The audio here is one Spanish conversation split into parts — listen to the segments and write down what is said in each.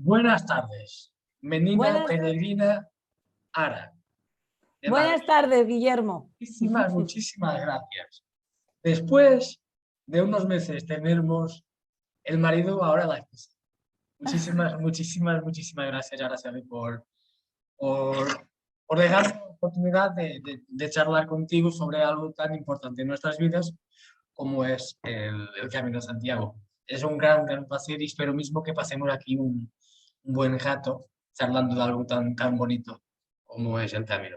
Buenas tardes, menina Buenas, peregrina Ara, de buenas Madrid. tardes, Guillermo. Muchísimas gracias. Después de unos meses tenemos el marido, ahora la esposa. Muchísimas gracias, Araceli, por, por dejarme la oportunidad de charlar contigo sobre algo tan importante en nuestras vidas como es el Camino de Santiago. Es un gran placer y espero mismo que pasemos aquí un buen rato charlando de algo tan bonito como es el camino.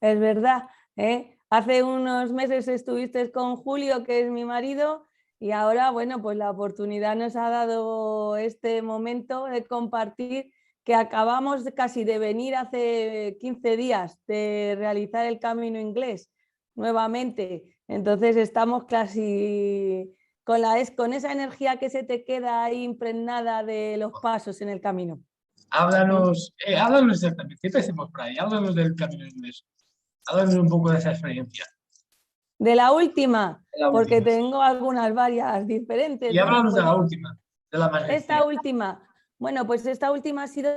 Es verdad, ¿eh? Hace unos meses estuviste con Julio, que es mi marido, y ahora, bueno, pues la oportunidad nos ha dado este momento de compartir que acabamos casi de venir hace 15 días de realizar el camino inglés nuevamente. Entonces estamos casi con esa energía que se te queda ahí impregnada de los pasos en el camino. Háblanos exactamente, empecemos por ahí, háblanos del camino inglés, háblanos un poco de esa experiencia. De la última, La porque última. tengo algunas varias diferentes, Y ¿no? háblanos de Pues la última, de la más esta reciente. última, bueno, pues esta última ha sido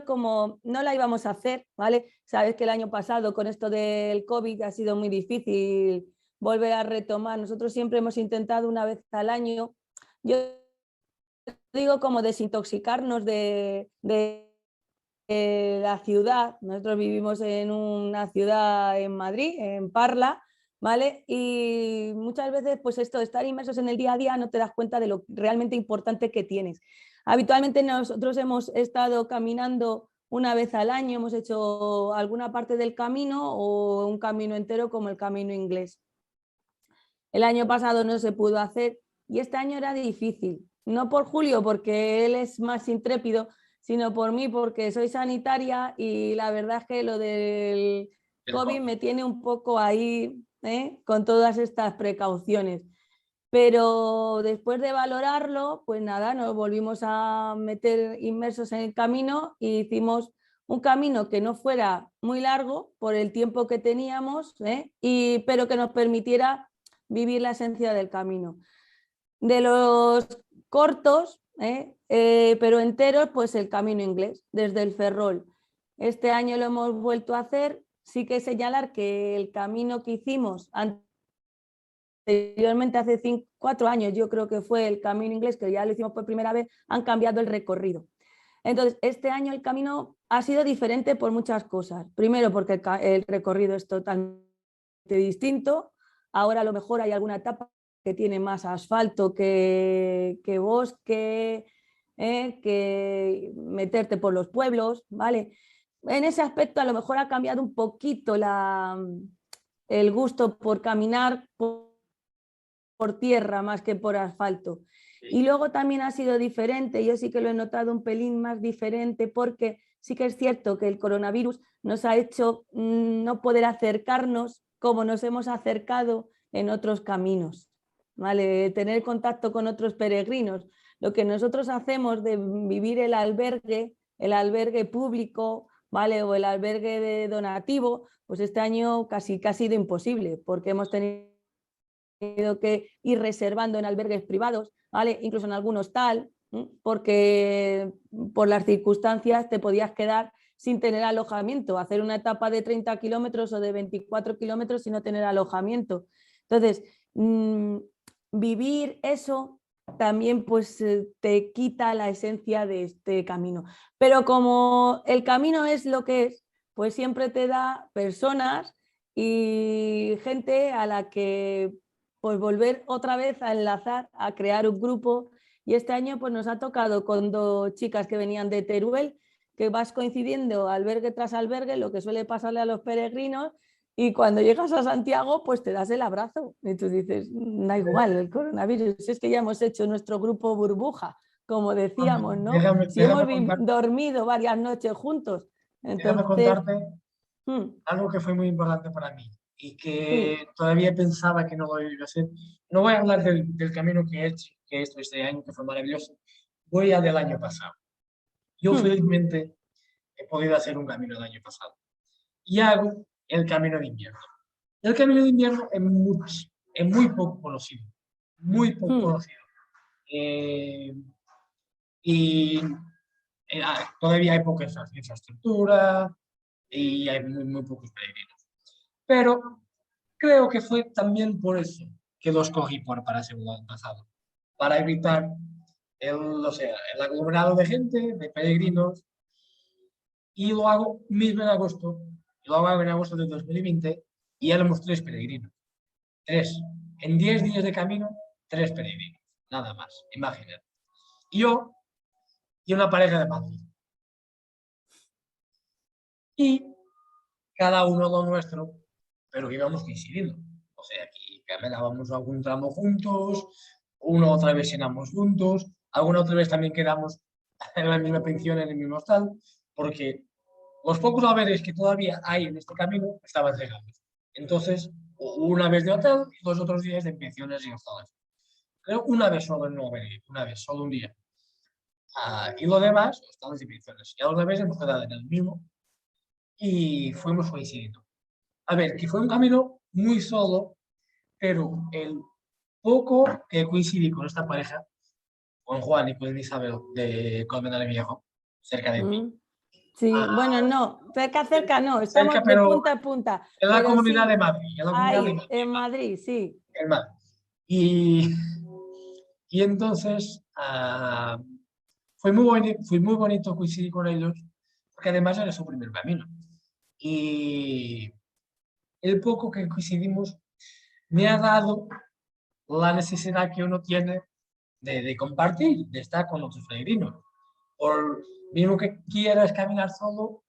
como no la íbamos a hacer, ¿vale? Sabes que el año pasado con esto del COVID ha sido muy difícil volver a retomar. Nosotros siempre hemos intentado una vez al año, yo digo como desintoxicarnos de la ciudad. Nosotros vivimos en una ciudad en Madrid, en Parla, ¿vale? Y muchas veces, pues esto de estar inmersos en el día a día no te das cuenta de lo realmente importante que tienes. Habitualmente nosotros hemos estado caminando una vez al año, hemos hecho alguna parte del camino o un camino entero como el camino inglés. El año pasado no se pudo hacer y este año era difícil. No por Julio, porque él es más intrépido, sino por mí, porque soy sanitaria y la verdad es que lo del COVID me tiene un poco ahí, con todas estas precauciones. Pero después de valorarlo, pues nada, nos volvimos a meter inmersos en el camino y hicimos un camino que no fuera muy largo por el tiempo que teníamos, pero que nos permitiera vivir la esencia del camino. De los cortos, pero enteros, pues el camino inglés, desde el Ferrol. Este año lo hemos vuelto a hacer. Sí que señalar que el camino que hicimos anteriormente, hace 4 años, yo creo que fue el camino inglés, que ya lo hicimos por primera vez, han cambiado el recorrido. Entonces, este año el camino ha sido diferente por muchas cosas. Primero, porque el recorrido es totalmente distinto. Ahora a lo mejor hay alguna etapa que tiene más asfalto que bosque, que meterte por los pueblos, ¿vale? En ese aspecto a lo mejor ha cambiado un poquito el gusto por caminar por tierra más que por asfalto. Y luego también ha sido diferente, yo sí que lo he notado un pelín más diferente porque sí que es cierto que el coronavirus nos ha hecho no poder acercarnos como nos hemos acercado en otros caminos, ¿vale? Tener contacto con otros peregrinos. Lo que nosotros hacemos de vivir el albergue público, ¿vale? O el albergue de donativo, pues este año casi ha sido imposible porque hemos tenido que ir reservando en albergues privados, ¿vale? Incluso en algún hostal, porque por las circunstancias te podías quedar sin tener alojamiento, hacer una etapa de 30 kilómetros o de 24 kilómetros sin no tener alojamiento. Entonces, vivir eso también pues te quita la esencia de este camino. Pero como el camino es lo que es, pues siempre te da personas y gente a la que pues volver otra vez a enlazar, a crear un grupo. Y este año pues nos ha tocado con 2 chicas que venían de Teruel, que vas coincidiendo albergue tras albergue, lo que suele pasarle a los peregrinos, y cuando llegas a Santiago pues te das el abrazo y tú dices, da igual el coronavirus, es que ya hemos hecho nuestro grupo burbuja, como decíamos, ¿no? Si hemos dormido varias noches juntos. Déjame Entonces, contarte algo que fue muy importante para mí y sí. que todavía pensaba que no lo iba a hacer. No voy a hablar del camino que he hecho este año, que fue maravilloso. Voy a del año pasado. Yo felizmente he podido hacer un camino el año pasado. Y hago el camino de invierno. El camino de invierno es muy poco conocido. Muy poco conocido. Y todavía hay poca infraestructura y hay muy pocos peregrinos. Pero creo que fue también por eso que lo escogí para el segundo año pasado, para evitar o sea, el aglomerado de gente, de peregrinos, y lo hago mismo en agosto, lo hago en agosto de 2020 y éramos 3 peregrinos. 3. En 10 días de camino, 3 peregrinos. Nada más, imagínate. Yo y una pareja de Madrid. Y cada uno lo nuestro, pero íbamos coincidiendo. O sea, aquí caminábamos algún tramo juntos, una otra vez cenamos juntos, alguna otra vez también quedamos en la misma pensión, en el mismo hostal, porque los pocos albergues que todavía hay en este camino estaban cerrados. Entonces, una vez de hotel y los otros días de pensiones y hostales. Creo una vez solo en un albergue, una vez, solo un día. Y lo demás, hostales y pensiones. Y alguna vez hemos quedado en el mismo y fuimos coincidiendo. A ver, que fue un camino muy solo, pero el poco que coincidí con esta pareja, con Juan y con Isabel de Colmenar el Viejo, cerca de ti. Sí, bueno, no, cerca no, Cerca, estamos de pero punta a punta, en la pero comunidad de sí, Madrid, en la comunidad de ahí, Madrid, en Madrid, sí. en Madrid. Y, y entonces fue muy bonito coincidir con ellos, porque además era su primer camino. Y el poco que coincidimos me ha dado la necesidad que uno tiene de compartir, de estar con otros peregrinos. Por mismo que quieras caminar solo,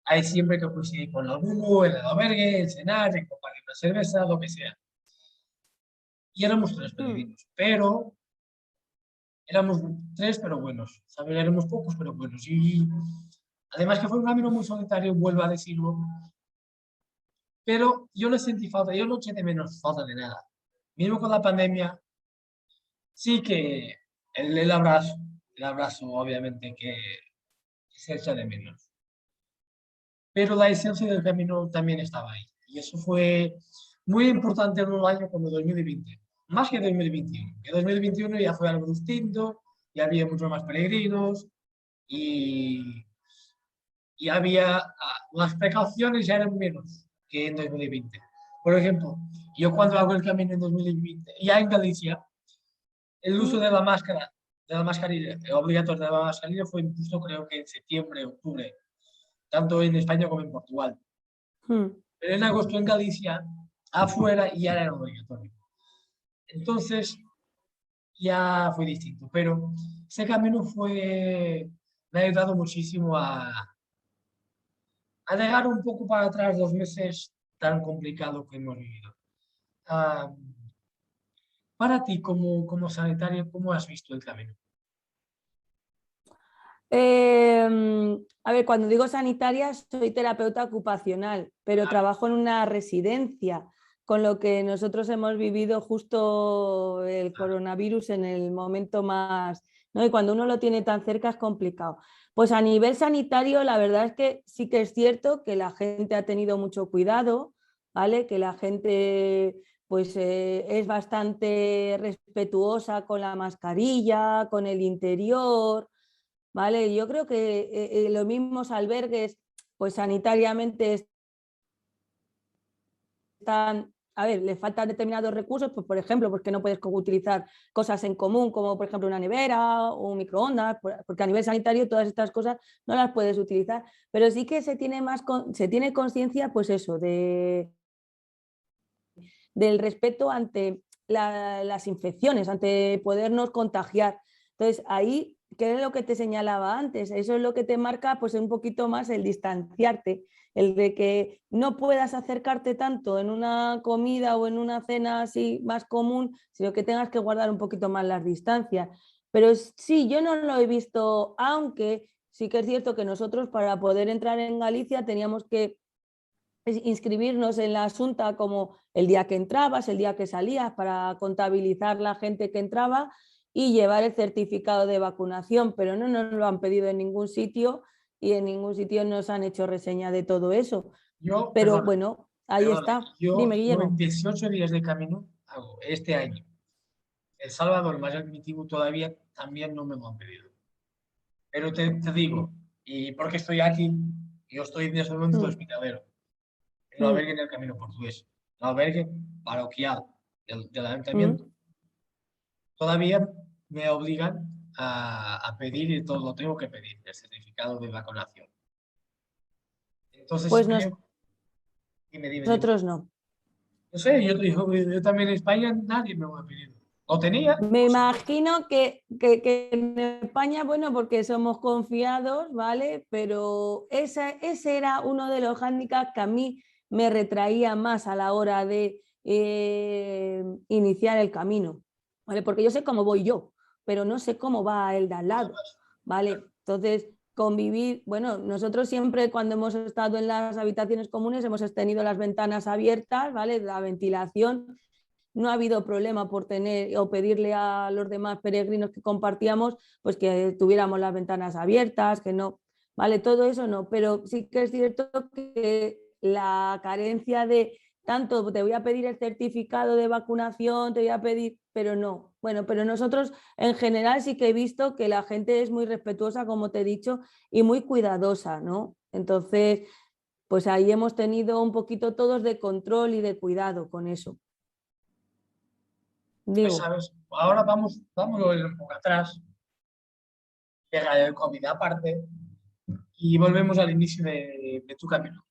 hay siempre que coincidir con alguno, en el albergue, en cenar, en compartir una cerveza, lo que sea. Y éramos 3 peregrinos, pero éramos 3, pero buenos. ¿Sabes? Éramos pocos, pero buenos. Y además que fue un camino muy solitario, vuelvo a decirlo, pero yo no sentí falta, yo no eché de menos falta de nada. Mismo con la pandemia, sí que el abrazo obviamente que se echa de menos. Pero la esencia del camino también estaba ahí. Y eso fue muy importante en un año como 2020, más que 2021. Que 2021 ya fue algo distinto, ya había muchos más peregrinos y, y las precauciones ya eran menos que en 2020. Por ejemplo, yo cuando hago el camino en 2020, ya en Galicia, el uso de la mascarilla, obligatorio de la mascarilla fue impuesto creo que en septiembre, octubre, tanto en España como en Portugal. Pero en agosto en Galicia, afuera, ya era obligatorio. Entonces, ya fue distinto. Pero ese camino me ha ayudado muchísimo a dejar un poco para atrás los meses tan complicados que hemos vivido. Ah, para ti, como sanitario, ¿cómo has visto el camino? A ver, cuando digo sanitaria, soy terapeuta ocupacional, pero trabajo en una residencia, con lo que nosotros hemos vivido justo el coronavirus en el momento más, ¿no? Y cuando uno lo tiene tan cerca es complicado. Pues a nivel sanitario, la verdad es que sí que es cierto que la gente ha tenido mucho cuidado, ¿vale? Que la gente pues es bastante respetuosa con la mascarilla, con el interior. ¿Vale? Yo creo que los mismos albergues, pues sanitariamente están, a ver, les faltan determinados recursos, pues por ejemplo, porque no puedes utilizar cosas en común, como por ejemplo una nevera o un microondas, porque a nivel sanitario todas estas cosas no las puedes utilizar, pero sí que se tiene conciencia, pues eso, del respeto ante las infecciones, ante podernos contagiar. Entonces, ahí, ¿qué es lo que te señalaba antes? Eso es lo que te marca pues un poquito más el distanciarte, el de que no puedas acercarte tanto en una comida o en una cena así más común, sino que tengas que guardar un poquito más las distancias. Pero sí, yo no lo he visto, aunque sí que es cierto que nosotros para poder entrar en Galicia teníamos que inscribirnos en la Asunta como el día que entrabas, el día que salías, para contabilizar la gente que entraba y llevar el certificado de vacunación, pero no nos lo han pedido en ningún sitio y en ningún sitio nos han hecho reseña de todo eso. Pero bueno, ahí está. Dime, Yo en Guillermo. 18 días de camino hago este año. El Salvador más admitivo todavía también no me lo han pedido. Pero te digo, ¿y por qué estoy aquí? Yo estoy en este momento de Mm, hospitadero, en un mm, albergue en el Camino Portugués, un albergue parroquial del mm. ayuntamiento. Todavía me obligan a pedir, y todo lo tengo que pedir, el certificado de vacunación. Entonces Pues creo, dime. nosotros no. No sé, yo también en España nadie me lo ha pedido. Lo tenía, Me por supuesto. imagino que en España, bueno, porque somos confiados, ¿vale? Pero ese era uno de los hándicaps que a mí me retraía más a la hora de iniciar el camino, ¿vale? Porque yo sé cómo voy yo, pero no sé cómo va el de al lado, ¿vale? Entonces, convivir, bueno, nosotros siempre cuando hemos estado en las habitaciones comunes hemos tenido las ventanas abiertas, ¿vale? La ventilación, no ha habido problema por tener o pedirle a los demás peregrinos que compartíamos, pues que tuviéramos las ventanas abiertas, que no, vale, todo eso no, pero sí que es cierto que la carencia de tanto te voy a pedir el certificado de vacunación, te voy a pedir, pero no. Bueno, pero nosotros en general sí que he visto que la gente es muy respetuosa, como te he dicho, y muy cuidadosa, ¿no? Entonces, pues ahí hemos tenido un poquito todos de control y de cuidado con eso. Pues Digo. sabes, ahora vamos a ir un poco atrás, llega el COVID aparte y volvemos al inicio de tu camino.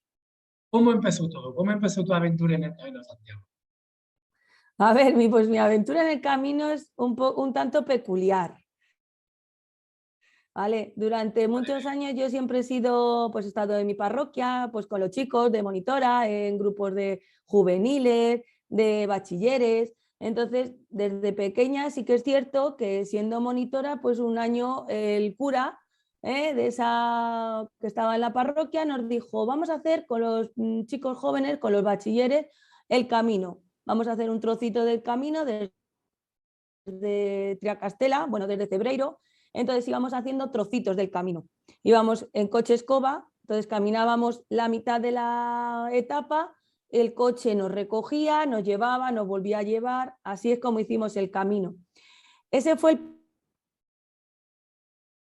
¿Cómo empezó todo? ¿Cómo empezó tu aventura en el Camino de Santiago? A ver, pues mi aventura en el camino es un tanto peculiar, ¿vale? Durante muchos años yo siempre he sido, pues he estado en mi parroquia, pues con los chicos de monitora, en grupos de juveniles, de bachilleres. Entonces, desde pequeña sí que es cierto que siendo monitora, pues un año el cura de esa que estaba en la parroquia nos dijo, vamos a hacer con los chicos jóvenes, con los bachilleres, el camino. Vamos a hacer un trocito del camino desde Triacastela, bueno, desde Cebreiro. Entonces íbamos haciendo trocitos del camino. Íbamos en coche escoba, entonces caminábamos la mitad de la etapa, el coche nos recogía, nos llevaba, nos volvía a llevar, así es como hicimos el camino. Ese fue el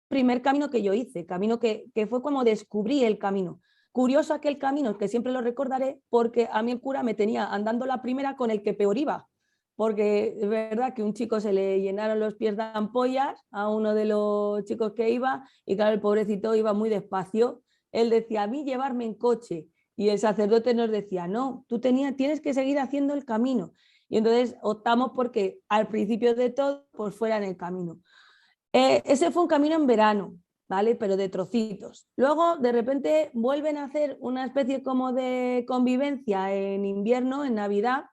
primer camino que yo hice, camino que fue como descubrí el camino. Curioso aquel camino, que siempre lo recordaré, porque a mí el cura me tenía andando la primera con el que peor iba, porque es verdad que un chico se le llenaron los pies de ampollas a uno de los chicos que iba, y claro, el pobrecito iba muy despacio. Él decía, a mí llevarme en coche, y el sacerdote nos decía, no, tienes que seguir haciendo el camino. Y entonces optamos porque al principio de todo, pues fuera en el camino. Ese fue un camino en verano, ¿vale? Pero de trocitos. Luego, de repente, vuelven a hacer una especie como de convivencia en invierno, en Navidad.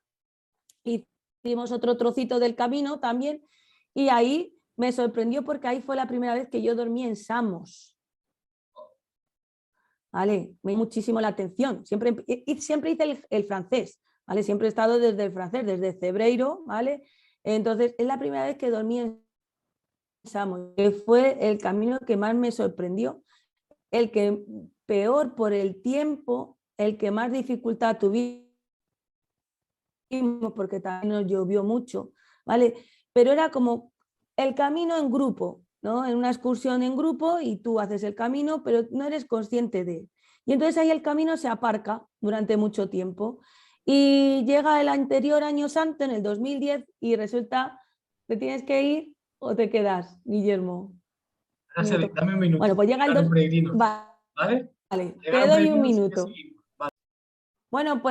Hicimos otro trocito del camino también. Y ahí me sorprendió porque ahí fue la primera vez que yo dormí en Samos. ¿Vale? Me llamó muchísimo la atención. Siempre hice el francés, ¿vale? Siempre he estado desde el francés, desde Cebreiro, ¿vale? Entonces, es la primera vez que dormí en Samos, que fue el camino que más me sorprendió, el que peor por el tiempo, el que más dificultad tuvimos, porque también nos llovió mucho, ¿vale? Pero era como el camino en grupo, ¿no? En una excursión en grupo y tú haces el camino, pero no eres consciente de él. Y entonces ahí el camino se aparca durante mucho tiempo. Y llega el anterior año santo, en el 2010, y resulta que tienes que ir o te quedas, Guillermo. Araceli, Minuto. dame un minuto. Bueno, pues llega el Llegaron 2. peregrinos, Vale, ¿vale? te Llegaron doy un peregrinos y ya minuto. seguimos. Vale. Bueno,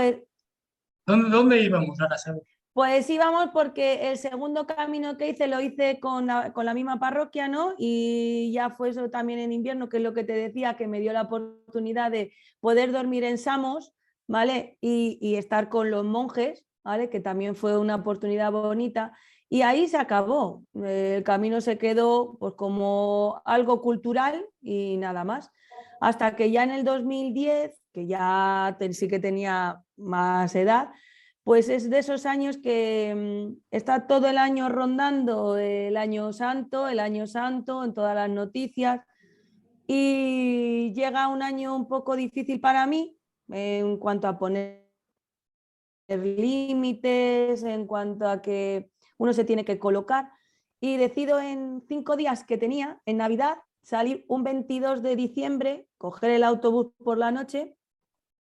¿Dónde íbamos, Araceli? pues íbamos porque el segundo camino que hice lo hice con la misma parroquia, ¿no? Y ya fue eso también en invierno, que es lo que te decía, que me dio la oportunidad de poder dormir en Samos, ¿vale? Y estar con los monjes, ¿vale? Que también fue una oportunidad bonita. Y ahí se acabó. El camino se quedó pues como algo cultural y nada más. Hasta que ya en el 2010, que ya sí que tenía más edad, pues es de esos años que está todo el año rondando el año santo en todas las noticias, y llega un año un poco difícil para mí en cuanto a poner límites, en cuanto a que uno se tiene que colocar, y decido en 5 días que tenía, en Navidad, salir un 22 de diciembre, coger el autobús por la noche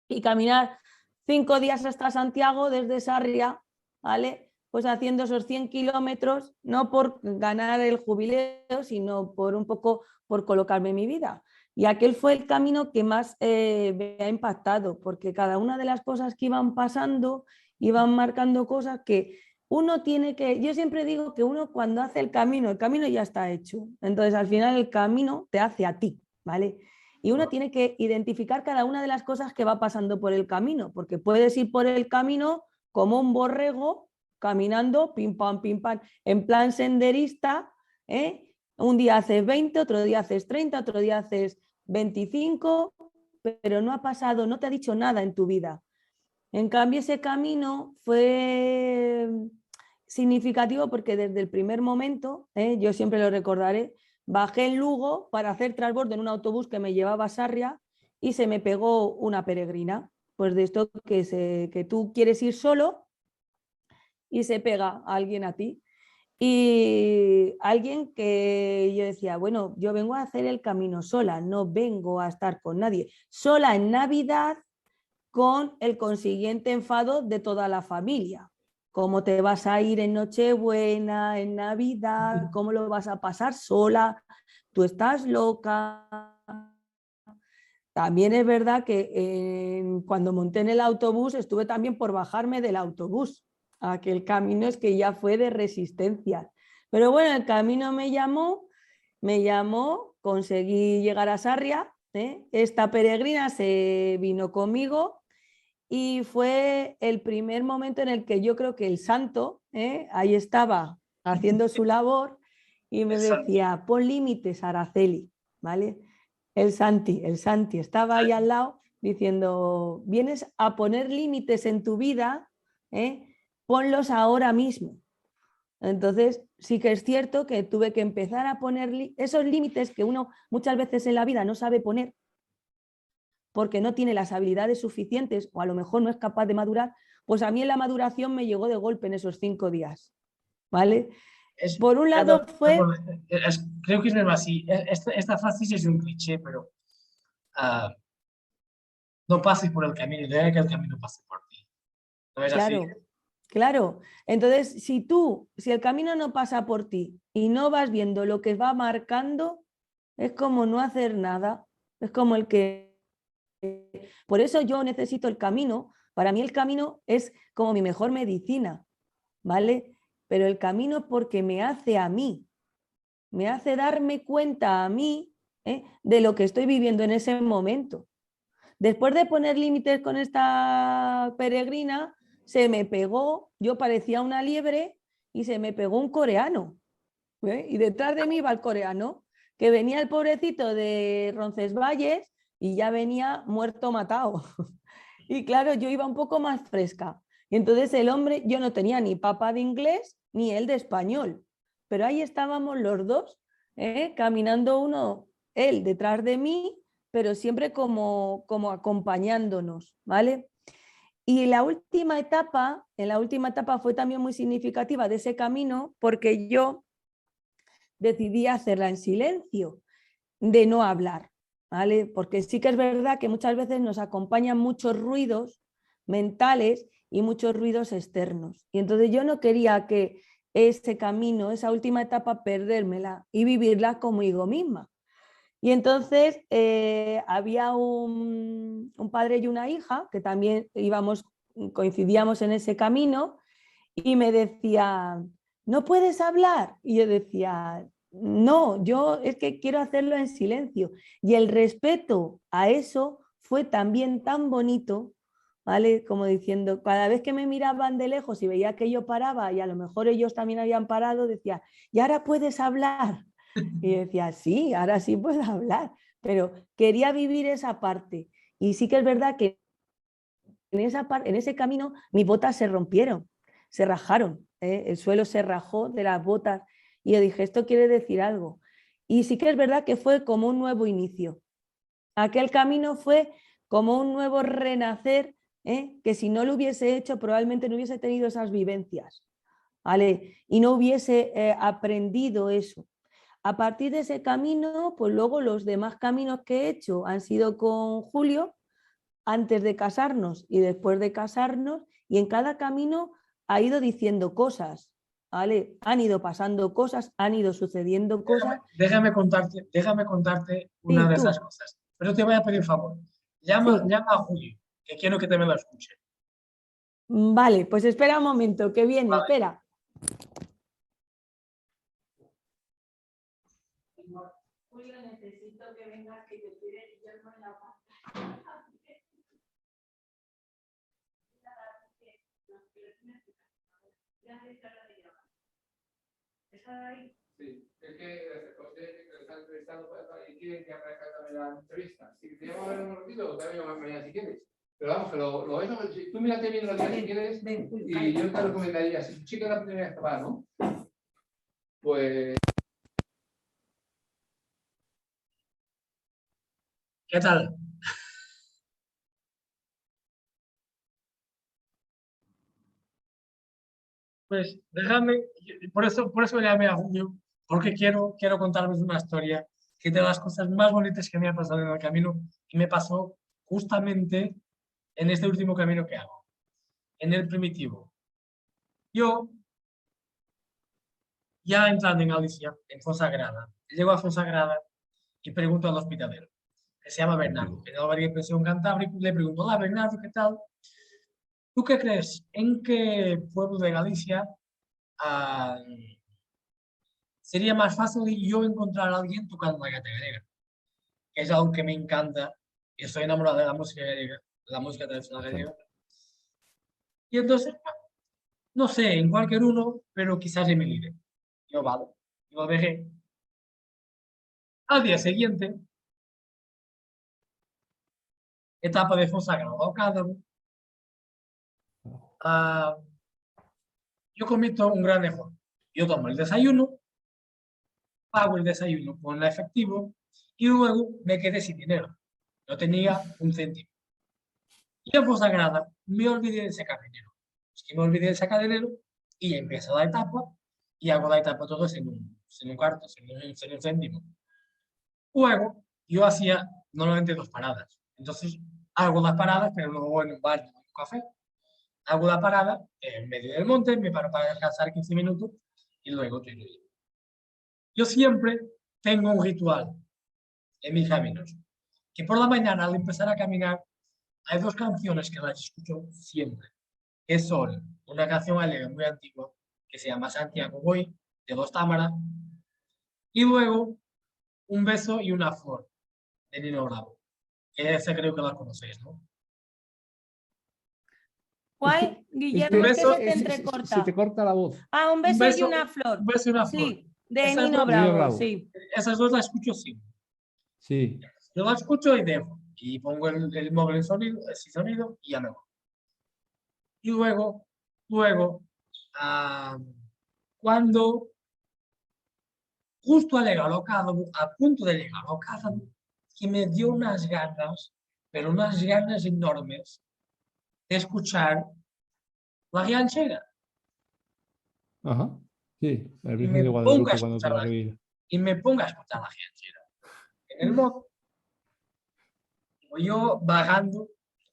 y caminar 5 días hasta Santiago desde Sarria, ¿vale? Pues haciendo esos 100 kilómetros, no por ganar el jubileo, sino por un poco por colocarme en mi vida. Y aquel fue el camino que más me ha impactado, porque cada una de las cosas que iban pasando, iban marcando cosas que uno tiene que, yo siempre digo que uno cuando hace el camino ya está hecho. Entonces al final el camino te hace a ti, ¿vale? Y uno tiene que identificar cada una de las cosas que va pasando por el camino, porque puedes ir por el camino como un borrego, caminando, pim, pam, en plan senderista, ¿eh? Un día haces 20, otro día haces 30, otro día haces 25, pero no ha pasado, no te ha dicho nada en tu vida. En cambio, ese camino fue significativo porque desde el primer momento, yo siempre lo recordaré, bajé en Lugo para hacer transbordo en un autobús que me llevaba a Sarria y se me pegó una peregrina. Pues de esto que tú quieres ir solo y se pega a alguien a ti. Y alguien que yo decía, bueno, yo vengo a hacer el camino sola, no vengo a estar con nadie. Sola en Navidad, con el consiguiente enfado de toda la familia. ¿Cómo te vas a ir en Nochebuena, en Navidad? ¿Cómo lo vas a pasar sola? Tú estás loca. También es verdad que cuando monté en el autobús estuve también por bajarme del autobús. Aquel camino es que ya fue de resistencia. Pero bueno, el camino me llamó, conseguí llegar a Sarria. Esta peregrina se vino conmigo y fue el primer momento en el que yo creo que el santo, ahí estaba haciendo su labor y me decía, pon límites, Araceli, ¿vale? El Santi estaba ahí al lado diciendo, vienes a poner límites en tu vida, ponlos ahora mismo. Entonces sí que es cierto que tuve que empezar a poner esos límites que uno muchas veces en la vida no sabe poner porque no tiene las habilidades suficientes o a lo mejor no es capaz de madurar, pues a mí en la maduración me llegó de golpe en esos 5 días, ¿vale? Por un lado fue... creo que es verdad, sí. Esta frase sí es un cliché, pero no pases por el camino, deja que el camino pase por ti. ¿No es así? Claro. Entonces, si el camino no pasa por ti y no vas viendo lo que va marcando, es como no hacer nada. Es como el que... Por eso yo necesito el camino. Para mí el camino es como mi mejor medicina, ¿vale? Pero el camino es porque me hace a mí, me hace darme cuenta a mí de lo que estoy viviendo en ese momento. Después de poner límites con esta peregrina, se me pegó, yo parecía una liebre y se me pegó un coreano. Y detrás de mí va el coreano, que venía el pobrecito de Roncesvalles y ya venía muerto matado. Y claro, yo iba un poco más fresca. Y entonces el hombre, yo no tenía ni papa de inglés ni él de español. Pero ahí estábamos los dos, caminando él detrás de mí, pero siempre como acompañándonos, ¿vale? Y en la última etapa fue también muy significativa de ese camino porque yo decidí hacerla en silencio, de no hablar, ¿vale? Porque sí que es verdad que muchas veces nos acompañan muchos ruidos mentales y muchos ruidos externos. Y entonces yo no quería que ese camino, esa última etapa, perdérmela y vivirla conmigo misma. Y entonces había un padre y una hija que también coincidíamos en ese camino y me decía, ¿no puedes hablar? Y yo decía, no, yo es que quiero hacerlo en silencio. Y el respeto a eso fue también tan bonito, ¿vale? Como diciendo, cada vez que me miraban de lejos y veía que yo paraba y a lo mejor ellos también habían parado, decía, ¿y ahora puedes hablar? Y decía, sí, ahora sí puedo hablar, pero quería vivir esa parte. Y sí que es verdad que en ese camino mis botas se rompieron, se rajaron, el suelo se rajó de las botas y yo dije, esto quiere decir algo. Y sí que es verdad que fue como un nuevo inicio. Aquel camino fue como un nuevo renacer, que si no lo hubiese hecho probablemente no hubiese tenido esas vivencias, ¿vale? Y no hubiese aprendido eso. A partir de ese camino, pues luego los demás caminos que he hecho han sido con Julio, antes de casarnos y después de casarnos, y en cada camino ha ido diciendo cosas, ¿vale? Han ido pasando cosas, han ido sucediendo cosas. Déjame contarte una Sí, de esas tú, cosas. Pero te voy a pedir un favor. sí. Llama a Julio, que quiero que te me lo escuche. Vale, pues espera un momento, que viene, Vale. espera. Julio, necesito que vengas, que te pide Guillermo en la pantalla. Sí, es que os están entrevistando y quieren que aparezca también la entrevista. Si te llamo a ver un ratito, te llamo mañana si quieres. Pero vamos, que lo eso, tú mírate bien los días si quieres. Y yo te recomendaría, si tu chica es la primera vez que va, ¿no? Pues. ¿Qué tal? Pues déjame, por eso llamé a Julio, porque quiero contarles una historia que es de las cosas más bonitas que me ha pasado en el camino y me pasó justamente en este último camino que hago, en el primitivo. Yo, ya entrando en Galicia, en Fonsagrada, llego a Fonsagrada y pregunto al hospitalero, que se llama Bernardo, que no varía presión cantábrico, le pregunto, hola Bernardo, ¿qué tal? ¿Tú qué crees? ¿En qué pueblo de Galicia ah, sería más fácil yo encontrar a alguien tocando la gaita gallega? Que es algo que me encanta y estoy enamorado de la música gallega, la música tradicional gallega. Y entonces, no sé, en cualquier uno, pero quizás en Melide. Yo, vale, yo lo dejé. Al día siguiente, etapa de Fonsagrada ao Cádaro, ah, yo cometo un gran error. Yo tomo el desayuno, pago el desayuno con la efectivo y luego me quedé sin dinero. No tenía un céntimo. Y en Fonsagrada me olvidé de sacar dinero. Es que me olvidé de sacar dinero y empiezo la etapa y hago la etapa todo sin un cuarto, sin un céntimo. Luego, yo hacía normalmente 2 paradas. Entonces, hago las paradas, pero no voy en un bar ni en un café. Hago la parada en medio del monte, me paro para descansar 15 minutos y luego tiro. Yo siempre tengo un ritual en mis caminos, que por la mañana al empezar a caminar hay 2 canciones que las escucho siempre, que son una canción alegre muy antigua que se llama Santiago Voy, de Los Támara, y luego Un beso y una flor, de Nino Bravo, que esa creo que la conocéis, ¿no? Es ¿Cuál, que, es Un Guillermo? que Es que beso, se te se te entrecorta. corta la voz. Ah, un un beso y beso, una un flor. beso y una flor. Sí, de Esas Nino dos, De Nino Bravo, Bravo. sí. esas dos las escucho siempre. Sí. Yo las escucho y dejo. Y pongo el móvil en sonido, sin sonido y ya me voy. Y luego, ah, cuando justo al llegar al Cádiz, a punto de llegar al Cádiz, que me dio unas ganas, pero unas ganas enormes de escuchar la ranchera. Ajá. Sí, la Y Virgen me de pongo a Guadalupe cuando te escuchar la revive. y me pongo a escuchar la ranchera. En el modo, yo bajando,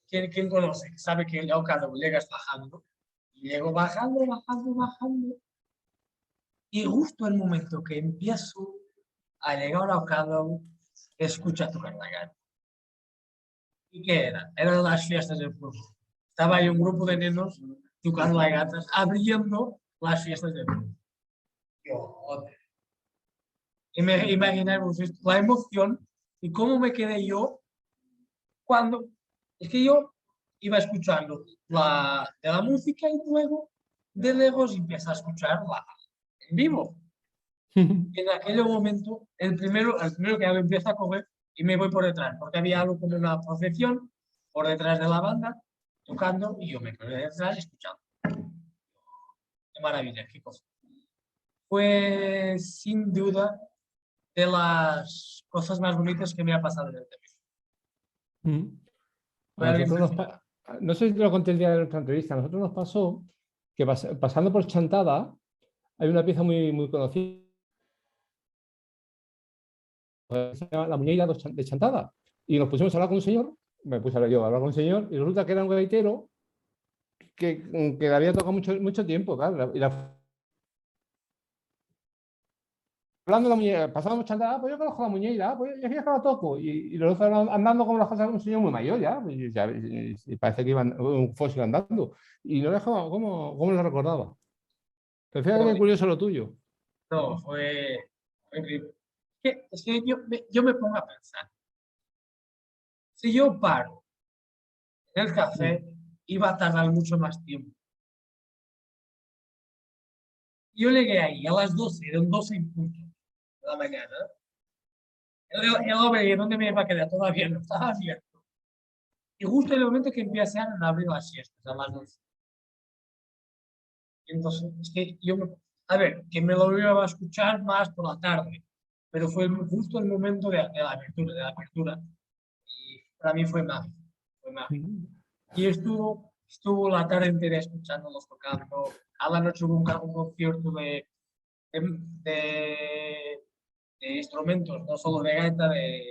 ¿quién conoce? Sabe que el Cádiz llegas bajando. Y llego bajando. Y justo el momento que empiezo a llegar al Cádiz, escucho a tocar la gaita. ¿Y qué era? Eran las fiestas del pueblo. Estaba ahí un grupo de nenos tocando las gaitas, abriendo las fiestas del pueblo. Yo, joder. Imaginemos esto, la emoción y cómo me quedé yo cuando es que yo iba escuchando de la música y luego de lejos empieza a escucharla en vivo. En aquel momento, el primero que hago empieza a coger y me voy por detrás, porque había algo como una procesión por detrás de la banda, tocando, y yo me quedé detrás escuchando. Qué maravilla, qué cosa. Fue sin duda de las cosas más bonitas que me ha pasado en el tema. Mm. Fue A algo nosotros impresionante. no sé si te lo conté el día de nuestra entrevista, a nosotros nos pasó que pasando por Chantada hay una pieza muy, muy conocida la Muñeira de Chantada. Y nos pusimos a hablar con un señor, me puse a hablar con un señor, y resulta que era un gaitero que le había tocado mucho tiempo, claro, hablando de la Muñeira, pasábamos Chantada, pues yo conozco la Muñeira, pues yo ya que la toco, y los otros andando como las cosas de un señor muy mayor ya, y parece que iban un fósil andando, y no dejaba, ¿cómo lo recordaba? Pero fíjate qué curioso lo tuyo. No, fue increíble. Es que yo me pongo a pensar, si yo paro en el café, iba a tardar mucho más tiempo. Yo llegué ahí a las 12, eran 12 en punto de la mañana. El hombre, ¿dónde me iba a quedar? Todavía no estaba abierto. Y justo en el momento que empezaron a abrir las siestas, a las 12. Y entonces, es que a ver, que me lo iba a escuchar más por la tarde, pero fue justo el momento de la apertura. Y para mí fue mágico, fue mágico. Y estuvo la tarde entera escuchándolos tocando. A la noche hubo un concierto de, de instrumentos, no solo de gaita, de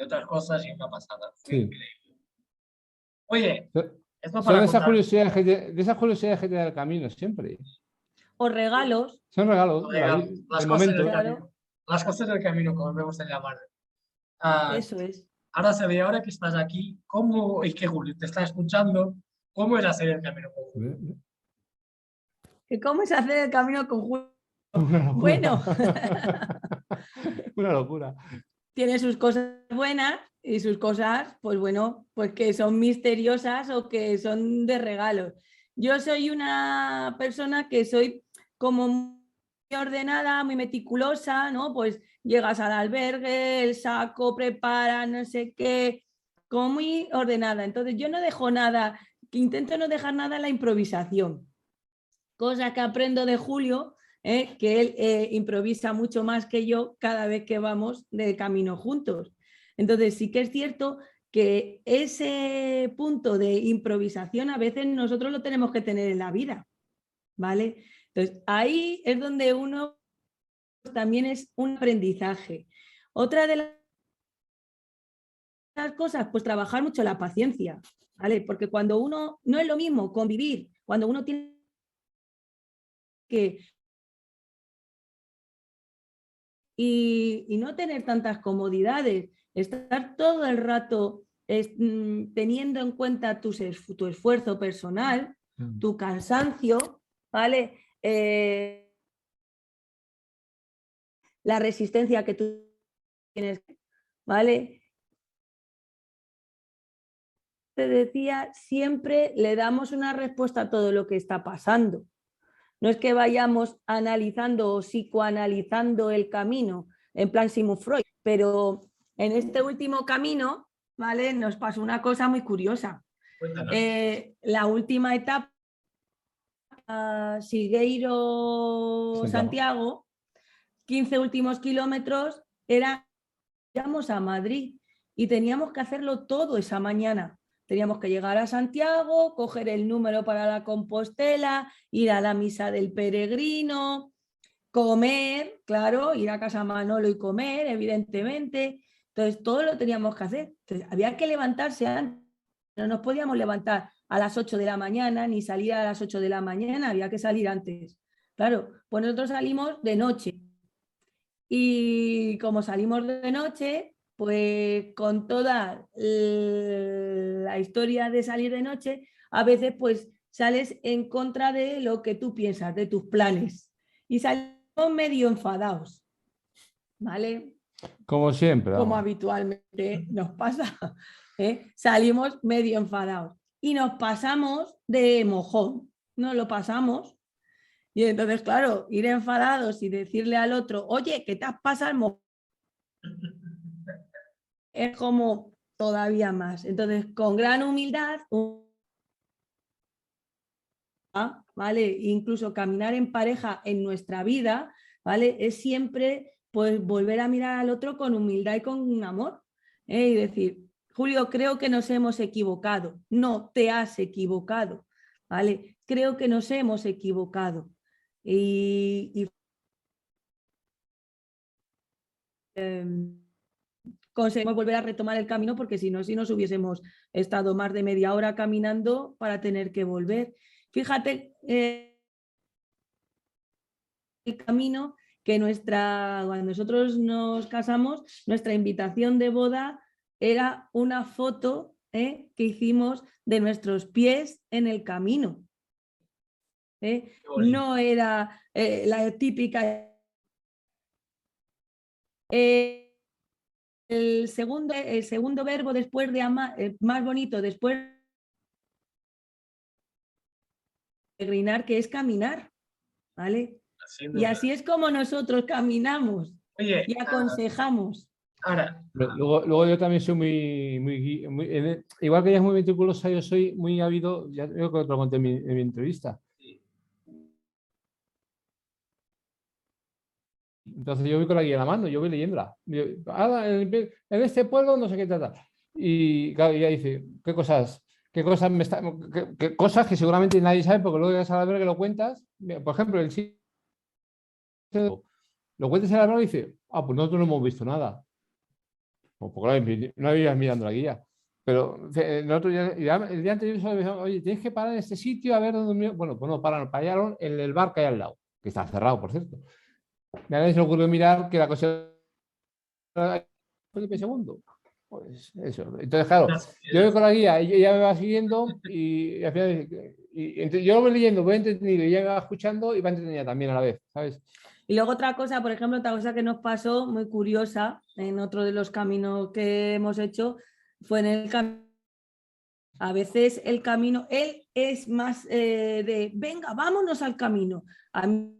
otras cosas y una pasada. Fue Sí. increíble. Oye, esto Son para de esas contar. curiosidades de esas curiosidades que te da el camino siempre. O regalos, Son regalos de Las del cosas del momento. claro, camino. Las cosas del camino, como me gusta llamar. Ah, eso es. ahora Celia, ahora que estás aquí, ¿cómo, y que Julio te está escuchando, cómo es hacer el camino con Julio? ¿Cómo es hacer el camino con Julio? Una locura. Bueno, Una locura. tiene sus cosas buenas y sus cosas, pues bueno, pues que son misteriosas o que son de regalos. Yo soy una persona que soy como muy ordenada, muy meticulosa, ¿no? Pues llegas al albergue, el saco, prepara, no sé qué, como muy ordenada. Entonces yo no dejo nada, que intento no dejar nada en la improvisación. Cosa que aprendo de Julio, que él improvisa mucho más que yo cada vez que vamos de camino juntos. Entonces sí que es cierto que ese punto de improvisación a veces nosotros lo tenemos que tener en la vida, ¿vale? Entonces ahí es donde uno también es un aprendizaje. Otra de las cosas, pues trabajar mucho la paciencia, ¿vale? Porque cuando uno, no es lo mismo convivir, cuando uno tiene que y no tener tantas comodidades, estar todo el rato teniendo en cuenta tu esfuerzo personal, tu cansancio, ¿vale? La resistencia que tú tienes, ¿vale? Te decía, siempre le damos una respuesta a todo lo que está pasando. No es que vayamos analizando o psicoanalizando el camino, en plan Sigmund Freud, pero en este último camino, ¿vale? Nos pasó una cosa muy curiosa. Cuéntanos. La última etapa, Sigueiro-Santiago, 15 últimos kilómetros, íbamos a Madrid y teníamos que hacerlo todo esa mañana. Teníamos que llegar a Santiago, coger el número para la Compostela, ir a la misa del peregrino, comer, claro, ir a casa Manolo y comer, evidentemente. Entonces, todo lo teníamos que hacer. Entonces, había que levantarse antes. No nos podíamos levantar a las 8 de la mañana ni salir a las 8 de la mañana, había que salir antes. Claro, pues nosotros salimos de noche. Y como salimos de noche, pues con toda la historia de salir de noche, a veces pues sales en contra de lo que tú piensas, de tus planes. Y salimos medio enfadados, ¿vale? Como siempre. Como Vamos. habitualmente nos pasa. Salimos medio enfadados. Y nos pasamos de mojón, nos lo pasamos. Y entonces, claro, ir enfadados y decirle al otro, oye, ¿qué te has pasado el mojón? Es como todavía más. Entonces, con gran humildad, ¿vale? Incluso caminar en pareja en nuestra vida, ¿vale? Es siempre pues volver a mirar al otro con humildad y con amor, y decir, Julio, creo que nos hemos equivocado. No, te has equivocado, ¿vale? Creo que nos hemos equivocado. Y conseguimos volver a retomar el camino, porque si no, si nos hubiésemos estado más de media hora caminando para tener que volver. Fíjate el camino que cuando nosotros nos casamos, nuestra invitación de boda era una foto que hicimos de nuestros pies en el camino. No era la típica... el segundo verbo después de amar, más bonito después de peregrinar, que es caminar, ¿vale? Y así es como nosotros caminamos. Oye, y aconsejamos. ahora, Luego yo también soy igual que ella es muy meticulosa, yo soy muy ávido, ya creo que te lo conté en mi entrevista. Entonces yo voy con la guía en la mano, yo voy leyéndola. En este pueblo no sé qué trata. Y claro, ella dice, ¿qué cosas qué cosas que seguramente nadie sabe, porque luego llegas a la ver que lo cuentas? Por ejemplo, el sitio lo cuentas en la mano y dice, pues nosotros no hemos visto nada. Pues claro, no habías mirando la guía. Pero nosotros el día anterior solo decíamos, oye, tienes que parar en este sitio a ver dónde... Bueno, pues no, pararon en el bar que hay al lado, que está cerrado, por cierto. Me ha ocurrido mirar que la cosa Felipe II. Pues eso. Entonces, claro, yo voy con la guía, ella me va siguiendo y al final entonces yo lo voy leyendo, voy entretenido, y ella me va escuchando y va entretenida también a la vez, ¿sabes? Y luego otra cosa, por ejemplo, otra cosa que nos pasó muy curiosa en otro de los caminos que hemos hecho fue en el camino. A veces el camino, él es más de, venga, vámonos al camino. A mí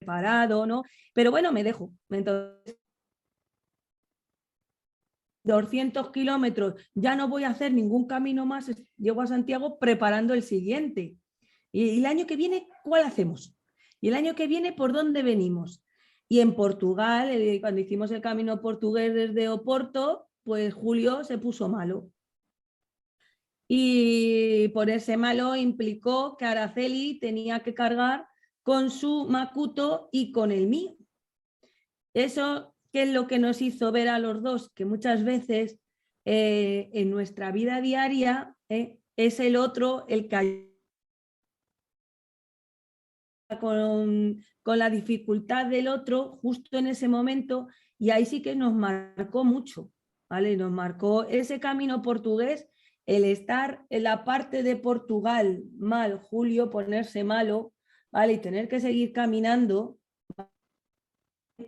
parado, ¿no? Pero bueno, me dejo. Entonces, 200 kilómetros, ya no voy a hacer ningún camino más, llego a Santiago preparando el siguiente. Y el año que viene, ¿cuál hacemos? Y el año que viene, ¿por dónde venimos? Y en Portugal, cuando hicimos el camino portugués desde Oporto, pues Julio se puso malo. Y ponerse malo implicó que Araceli tenía que cargar con su Macuto y con el mío. Eso, ¿qué es lo que nos hizo ver a los dos? Que muchas veces en nuestra vida diaria es el otro el que con la dificultad del otro justo en ese momento, y ahí sí que nos marcó mucho, ¿vale? Nos marcó ese camino portugués, el estar en la parte de Portugal mal, Julio ponerse malo, ¿vale? Y tener que seguir caminando,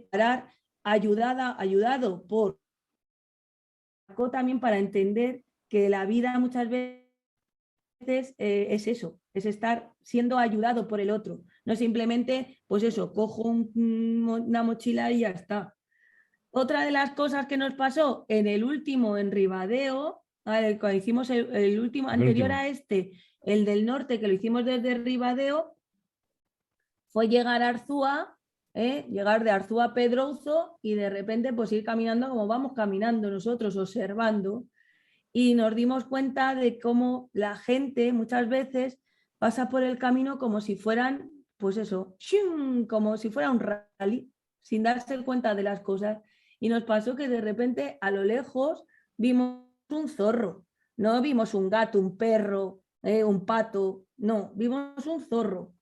parar, ayudado por también para entender que la vida muchas veces es eso, es estar siendo ayudado por el otro, no simplemente, pues eso, cojo una mochila y ya está. Otra de las cosas que nos pasó en el último, en Ribadeo, cuando hicimos el último, anterior a este, el del norte, que lo hicimos desde Ribadeo, fue llegar a Arzúa, llegar de Arzúa a Pedrouzo y de repente pues ir caminando como vamos caminando nosotros, observando, y nos dimos cuenta de cómo la gente muchas veces pasa por el camino como si fueran, pues eso, como si fuera un rally, sin darse cuenta de las cosas. Y nos pasó que de repente a lo lejos vimos un zorro, no vimos un gato, un perro, un pato, no, vimos un zorro.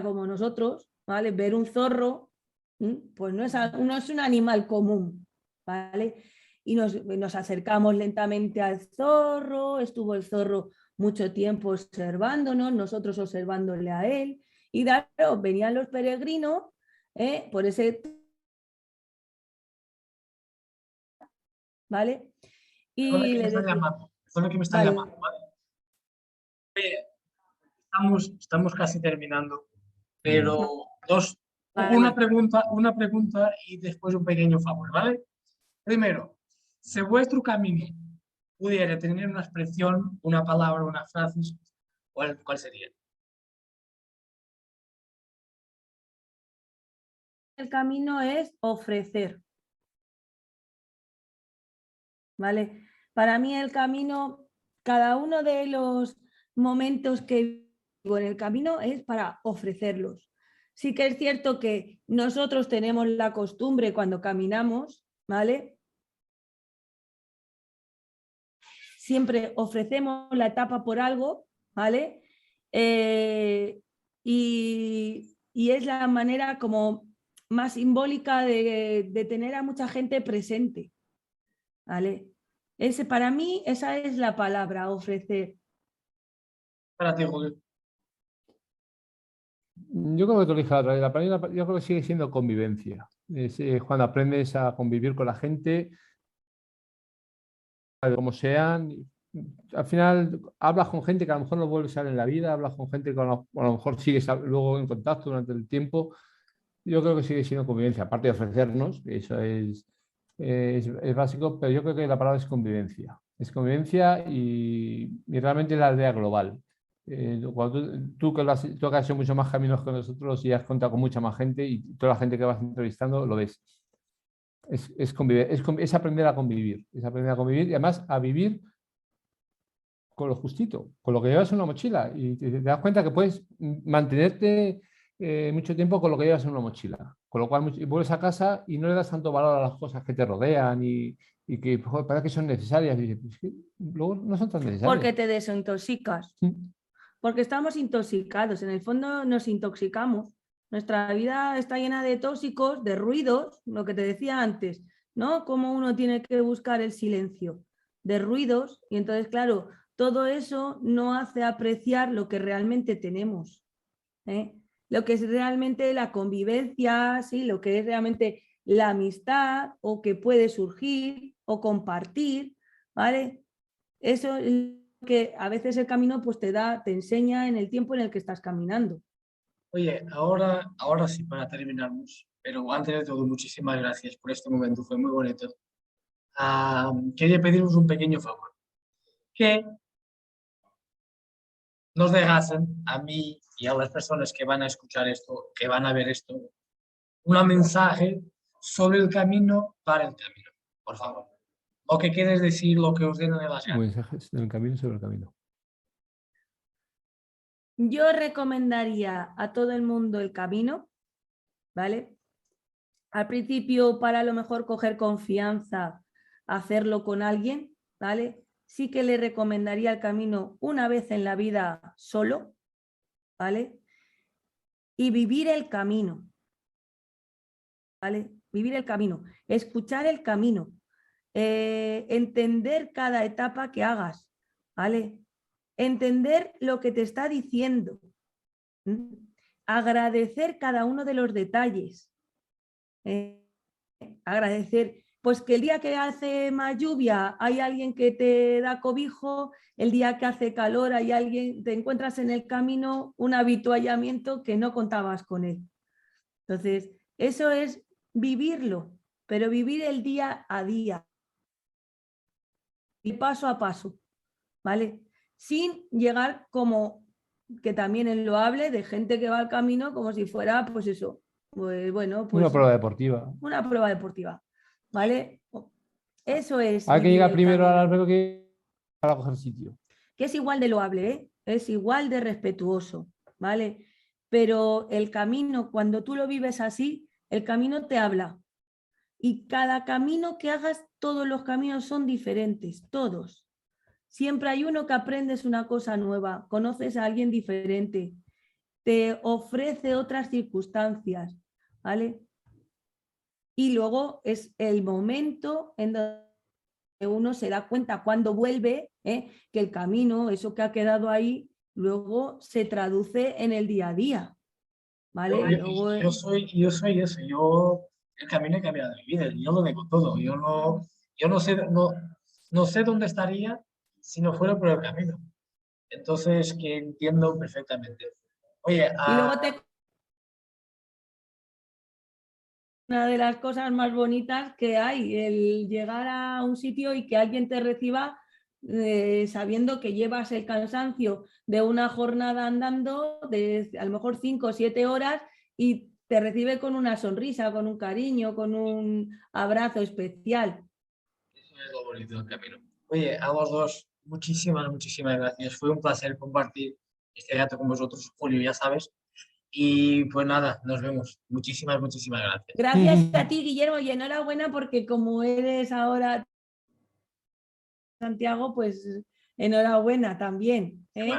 Como nosotros, ¿vale? Ver un zorro, pues no es un animal común, ¿vale? Y nos acercamos lentamente al zorro, estuvo el zorro mucho tiempo observándonos, nosotros observándole a él, y claro, venían los peregrinos por ese... ¿Vale? Y le decía, perdona que me está llamando, ¿vale? Estamos casi terminando, pero una pregunta y después un pequeño favor, ¿vale? Primero, si vuestro camino pudiera tener una expresión, una palabra, una frase, ¿cuál sería? el camino es ofrecer, ¿vale? Para mí el camino, cada uno de los momentos que en el camino es para ofrecerlos. Sí que es cierto que nosotros tenemos la costumbre cuando caminamos, ¿vale? Siempre ofrecemos la etapa por algo, ¿vale? Y es la manera como más simbólica de tener a mucha gente presente, ¿vale? Para mí esa es la palabra, ofrecer. Para ti, Julio. Yo creo que te lo dije la otra vez, yo creo que sigue siendo convivencia. Es cuando aprendes a convivir con la gente, como sean. Al final hablas con gente que a lo mejor no vuelves a ver en la vida, hablas con gente que a lo mejor sigues luego en contacto durante el tiempo. Yo creo que sigue siendo convivencia, aparte de ofrecernos, eso es básico, pero yo creo que la palabra es convivencia. Es convivencia y realmente la aldea global. Cuando tú que has hecho mucho más caminos que nosotros y has contado con mucha más gente y toda la gente que vas entrevistando lo ves. Es aprender a convivir, es aprender a convivir y además a vivir con lo justito, con lo que llevas en una mochila y te das cuenta que puedes mantenerte mucho tiempo con lo que llevas en una mochila, con lo cual vuelves a casa y no le das tanto valor a las cosas que te rodean y que joder, parece que son necesarias y pues, es que luego no son tan necesarias. Porque te desintoxicas, porque estamos intoxicados, en el fondo nos intoxicamos. Nuestra vida está llena de tóxicos, de ruidos, lo que te decía antes, ¿no? Cómo uno tiene que buscar el silencio, de ruidos, y entonces, claro, todo eso no hace apreciar lo que realmente tenemos, ¿eh? Lo que es realmente la convivencia, ¿sí? Lo que es realmente la amistad o que puede surgir o compartir, ¿vale? Eso es lo que a veces el camino pues te enseña en el tiempo en el que estás caminando. Oye, ahora sí, para terminarnos, pero antes de todo, muchísimas gracias por este momento, fue muy bonito. Quería pediros un pequeño favor, que nos dejasen a mí y a las personas que van a escuchar esto, que van a ver esto, un mensaje sobre el camino para el camino, por favor. Lo que quieres decir, lo que os den de las ganas. Mensajes del camino sobre el camino. Yo recomendaría a todo el mundo el camino, ¿vale? Al principio, para a lo mejor coger confianza, hacerlo con alguien, ¿vale? Sí que le recomendaría el camino una vez en la vida solo, ¿vale? Y vivir el camino, ¿vale? Vivir el camino, escuchar el camino, entender cada etapa que hagas, ¿vale? Entender lo que te está diciendo, agradecer cada uno de los detalles, agradecer, pues que el día que hace más lluvia hay alguien que te da cobijo, el día que hace calor hay alguien, te encuentras en el camino un avituallamiento que no contabas con él. Entonces, eso es vivirlo, pero vivir el día a día y paso a paso, ¿vale? Sin llegar como, que también es loable, de gente que va al camino como si fuera, pues eso, pues bueno, pues una prueba deportiva. una prueba deportiva, ¿vale? Eso es. Hay que vivir llegar el primero al camino, albergue que para coger sitio. que es igual de loable, ¿eh? Es igual de respetuoso, ¿vale? Pero el camino, cuando tú lo vives así, el camino te habla. Y cada camino que hagas, todos los caminos son diferentes, todos. Siempre hay uno que aprendes una cosa nueva, conoces a alguien diferente, te ofrece otras circunstancias, ¿vale? Y luego es el momento en donde uno se da cuenta cuando vuelve, que el camino, eso que ha quedado ahí, luego se traduce en el día a día, ¿vale? Yo soy eso, yo el camino he cambiado mi vida, yo lo digo todo, yo no sé dónde estaría si no fuera por el camino. Entonces, que entiendo perfectamente. Oye, Y luego una de las cosas más bonitas que hay, el llegar a un sitio y que alguien te reciba sabiendo que llevas el cansancio de una jornada andando de a lo mejor 5 o 7 horas y te recibe con una sonrisa, con un cariño, con un abrazo especial. eso es lo bonito del camino. Oye, a los dos, muchísimas gracias. Fue un placer compartir este rato con vosotros, Julio, ya sabes. Y pues nada, nos vemos. Muchísimas, muchísimas gracias. Gracias a ti, Guillermo, y enhorabuena porque como eres ahora Santiago, pues enhorabuena también. ¿eh?